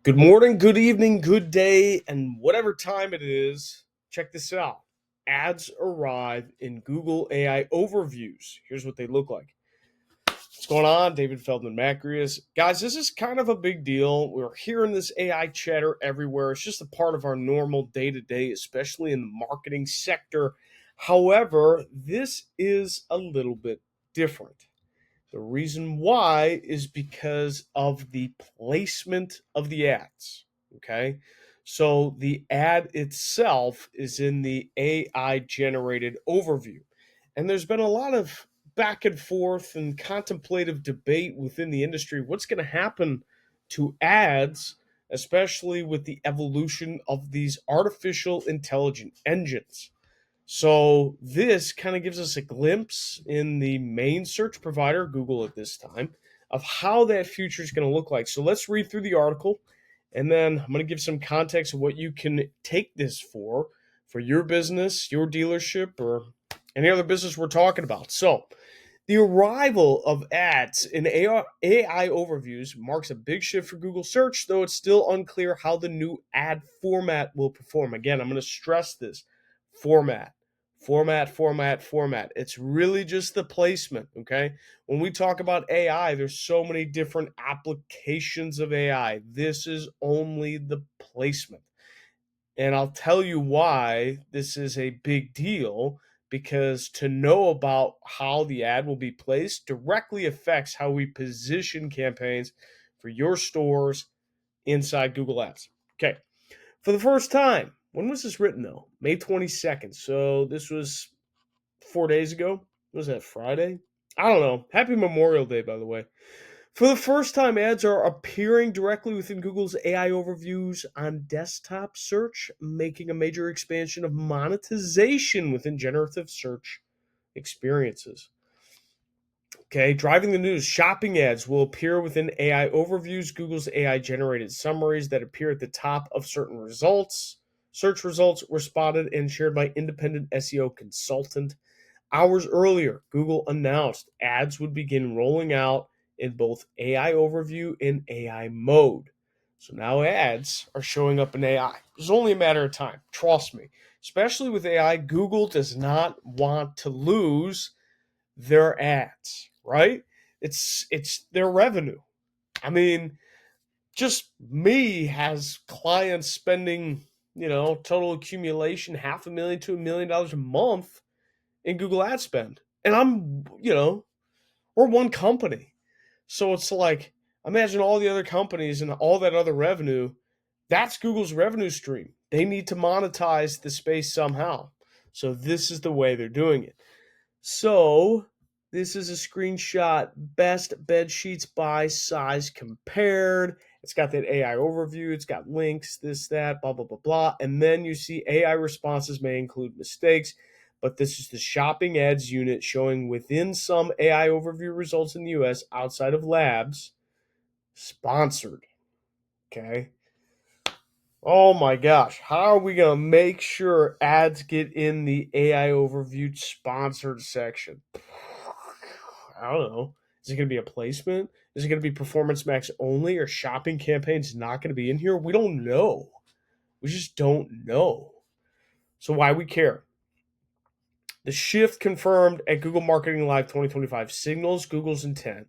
Good morning, good evening, good day, and whatever time it is, check this out. Ads arrive in Google AI overviews. Here's what they look like. What's going on? David Feldman-Makrias. Guys, this is kind of a big deal. We're hearing this AI chatter everywhere. It's just a part of our normal day to day, especially in the marketing sector. However, this is a little bit different. The reason why is because of the placement of the ads. Okay. So the ad itself is in the AI generated overview. And there's been a lot of back and forth and contemplative debate within the industry. What's going to happen to ads, especially with the evolution of these artificial intelligent engines? So this kind of gives us a glimpse in the main search provider, Google at this time, of how that future is going to look like. So let's read through the article, and then I'm going to give some context of what you can take this for your business, your dealership, or any other business we're talking about. So the arrival of ads in AI overviews marks a big shift for Google search, though it's still unclear how the new ad format will perform. Again, I'm going to stress this format, format. It's really just the placement, okay? When we talk about AI, there's so many different applications of AI. This is only the placement. And I'll tell you why this is a big deal because to know about how the ad will be placed directly affects how we position campaigns for your stores inside Google Ads. Okay. For the first time, when was this written though? May 22nd. So this was 4 days ago. Was that Friday? I don't know. Happy Memorial Day, by the way. For the first time, ads are appearing directly within Google's AI overviews on desktop search, making a major expansion of monetization within generative search experiences. Okay, driving the news, shopping ads will appear within AI overviews, Google's AI generated summaries that appear at the top of certain results. Search results were spotted and shared by independent SEO consultant. Hours earlier, Google announced ads would begin rolling out in both AI overview and AI mode. So now ads are showing up in AI. It's only a matter of time. Trust me. Especially with AI, Google does not want to lose their ads, right? It's their revenue. I mean, just me has clients spending, total accumulation $500,000 to $1 million a month in Google ad spend. And we're one company. So it's like, imagine all the other companies and all that other revenue. That's Google's revenue stream. They need to monetize the space somehow. So this is the way they're doing it. So this is a screenshot. Best bed sheets by size compared. It's got that AI overview. It's got links, this, that, blah, blah, blah, blah. And then you see AI responses may include mistakes, but this is the shopping ads unit showing within some AI overview results in the US outside of labs, sponsored. Okay. Oh my gosh. How are we going to make sure ads get in the AI overview sponsored section? I don't know. Is it going to be a placement? Is it going to be Performance Max only or shopping campaigns not going to be in here? We don't know. We just don't know. So why we care? The shift confirmed at Google Marketing Live 2025 signals Google's intent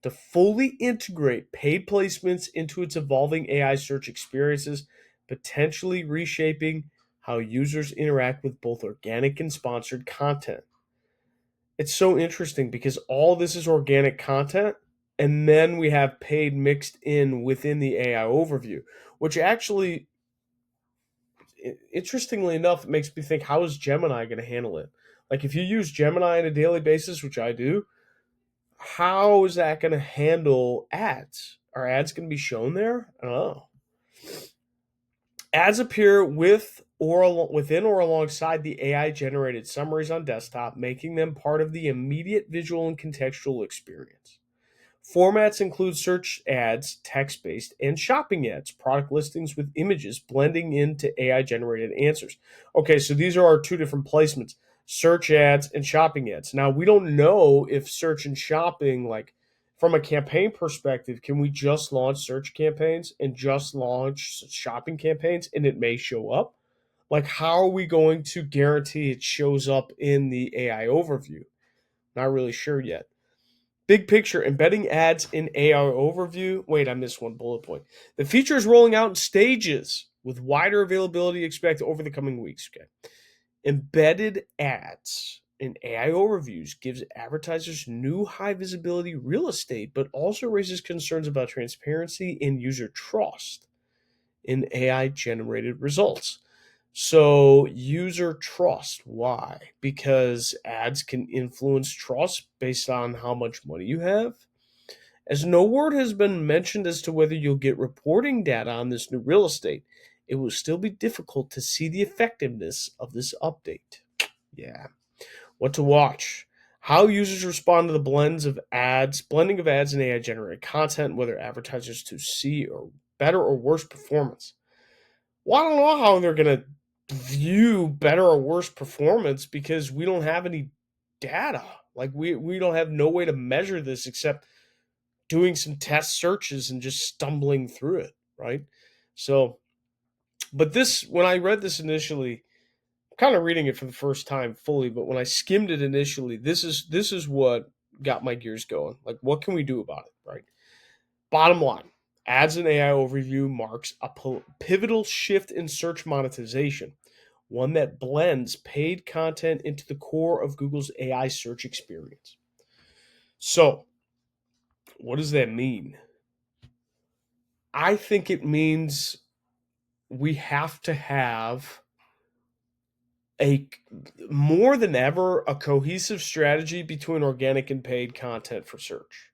to fully integrate paid placements into its evolving AI search experiences, potentially reshaping how users interact with both organic and sponsored content. It's so interesting because all this is organic content, and then we have paid mixed in within the AI overview, which actually, interestingly enough, it makes me think, how is Gemini going to handle it? Like, if you use Gemini on a daily basis, which I do, how is that going to handle ads? Are ads going to be shown there? I don't know. Ads appear within or alongside the AI generated summaries on desktop, making them part of the immediate visual and contextual experience. Formats include search ads, text based, and shopping ads, product listings with images blending into AI generated answers. Okay, so these are our two different placements, search ads and shopping ads. Now, we don't know if search and shopping, like from a campaign perspective, can we just launch search campaigns and just launch shopping campaigns and it may show up? Like, how are we going to guarantee it shows up in the AI overview? Not really sure yet. Big picture, embedding ads in AI overview. Wait, I missed one bullet point. The feature is rolling out in stages with wider availability expected over the coming weeks. Okay. Embedded ads in AI overviews gives advertisers new high visibility real estate, but also raises concerns about transparency and user trust in AI generated results. So, user trust. Why? Because ads can influence trust based on how much money you have. As no word has been mentioned as to whether you'll get reporting data on this new real estate, it will still be difficult to see the effectiveness of this update. Yeah. What to watch? How users respond to the blending of ads and AI generated content, whether advertisers to see or better or worse performance. Well, I don't know how they're going to view better or worse performance because we don't have any data. Like we don't have no way to measure this except doing some test searches and just stumbling through it, right? So, but this when I read this initially, kind of reading it for the first time fully, but when I skimmed it initially, this is what got my gears going. Like, what can we do about it, right? Bottom line, ads and AI overview marks a pivotal shift in search monetization, one that blends paid content into the core of Google's AI search experience. So, what does that mean? I think it means we have to have a more than ever a cohesive strategy between organic and paid content for search.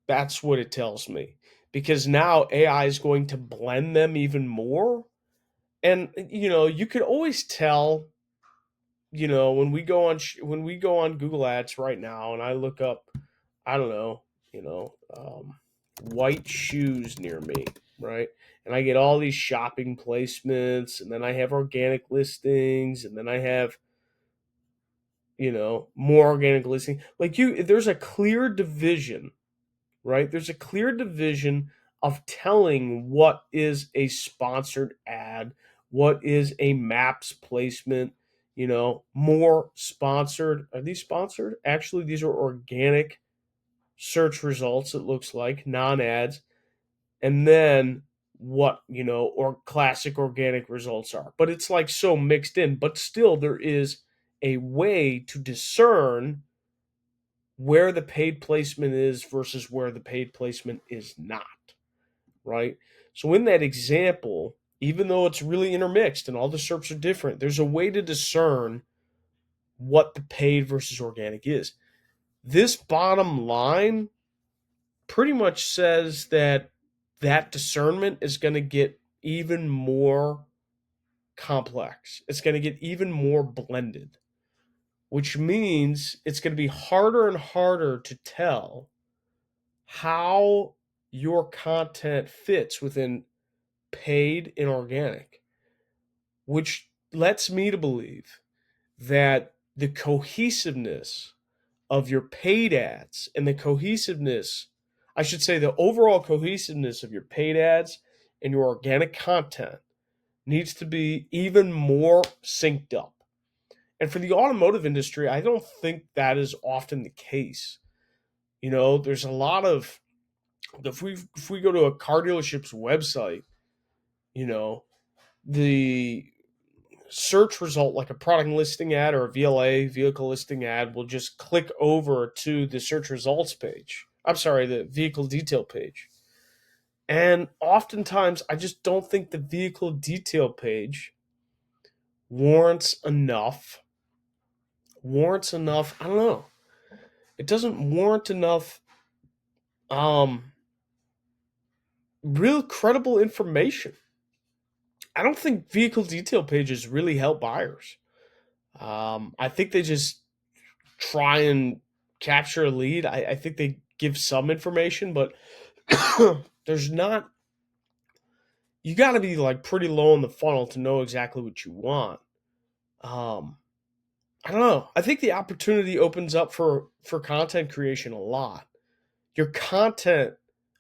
That's what it tells me. Because now AI is going to blend them even more. And you could always tell, when we go on Google Ads right now and I look up, I don't know, white shoes near me, right? And I get all these shopping placements, and then I have organic listings, and then I have more organic listing. Like there's a clear division, right? There's a clear division of telling what is a sponsored ad, what is a maps placement, more sponsored. Are these sponsored? Actually, these are organic search results, it looks like, non-ads. And then what, or classic organic results are. But it's like so mixed in, but still there is a way to discern where the paid placement is versus where the paid placement is not, right? So in that example, even though it's really intermixed and all the SERPs are different, there's a way to discern what the paid versus organic is. This bottom line pretty much says that discernment is going to get even more complex. It's going to get even more blended, which means it's going to be harder and harder to tell how your content fits within paid and organic, which lets me to believe that the cohesiveness of your paid ads and the cohesiveness, I should say, the overall cohesiveness of your paid ads and your organic content needs to be even more synced up. And for the automotive industry, I don't think that is often the case. There's a lot of if we go to a car dealership's website, you know, the search result, like a product listing ad or a VLA, vehicle listing ad, will just click over to the search results page. I'm sorry, the vehicle detail page. And oftentimes, I just don't think the vehicle detail page warrants enough. I don't know. It doesn't warrant enough um, real credible information. I don't think vehicle detail pages really help buyers. I think they just try and capture a lead. I think they give some information, but there's not. You got to be like pretty low in the funnel to know exactly what you want. Um, I don't know. I think the opportunity opens up for content creation a lot. Your content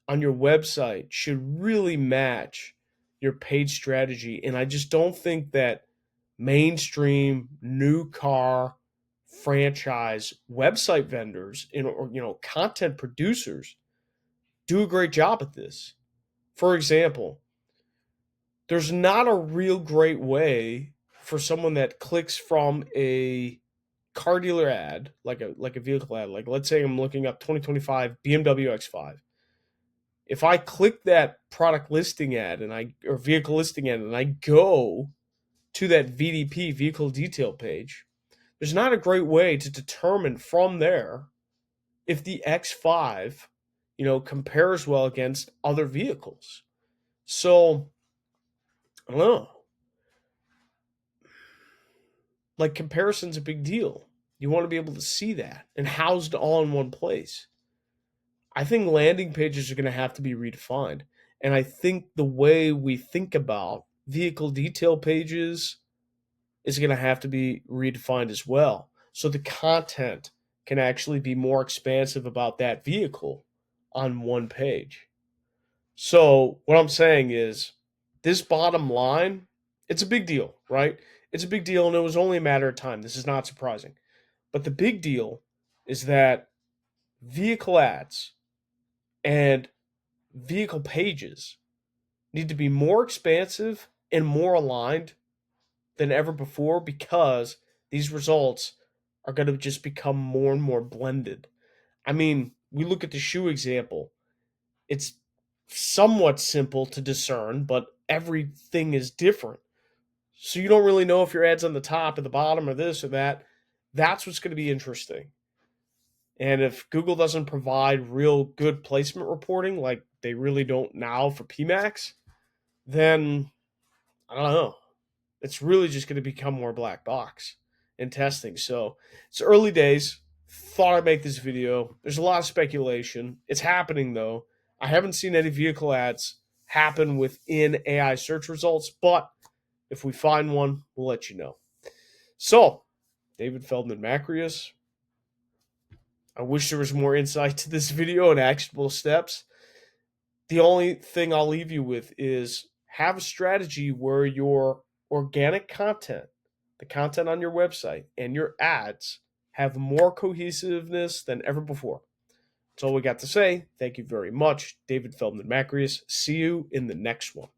on your website should really match your paid strategy. And I just don't think that mainstream new car franchise website vendors or content producers do a great job at this. For example, there's not a real great way for someone that clicks from a car dealer ad, like a vehicle ad, like let's say I'm looking up 2025 BMW X5. If I click that product listing ad or vehicle listing ad and I go to that VDP vehicle detail page, there's not a great way to determine from there if the X5, compares well against other vehicles. So, I don't know. Like comparison's a big deal. You want to be able to see that and housed all in one place. I think landing pages are going to have to be redefined. And I think the way we think about vehicle detail pages is going to have to be redefined as well. So the content can actually be more expansive about that vehicle on one page. So what I'm saying is this bottom line, it's a big deal, right? It's a big deal, and it was only a matter of time. This is not surprising. But the big deal is that vehicle ads and vehicle pages need to be more expansive and more aligned than ever before because these results are going to just become more and more blended. I mean, we look at the shoe example. It's somewhat simple to discern, but everything is different. So you don't really know if your ad's on the top or the bottom or this or that. That's what's going to be interesting. And if Google doesn't provide real good placement reporting like they really don't now for PMAX, then I don't know. It's really just going to become more black box in testing. So it's early days. Thought I'd make this video. There's a lot of speculation. It's happening though. I haven't seen any vehicle ads happen within AI search results, but if we find one, we'll let you know. So, David Feldman-Makrias, I wish there was more insight to this video and actionable steps. The only thing I'll leave you with is have a strategy where your organic content, the content on your website, and your ads have more cohesiveness than ever before. That's all we got to say. Thank you very much, David Feldman-Makrias. See you in the next one.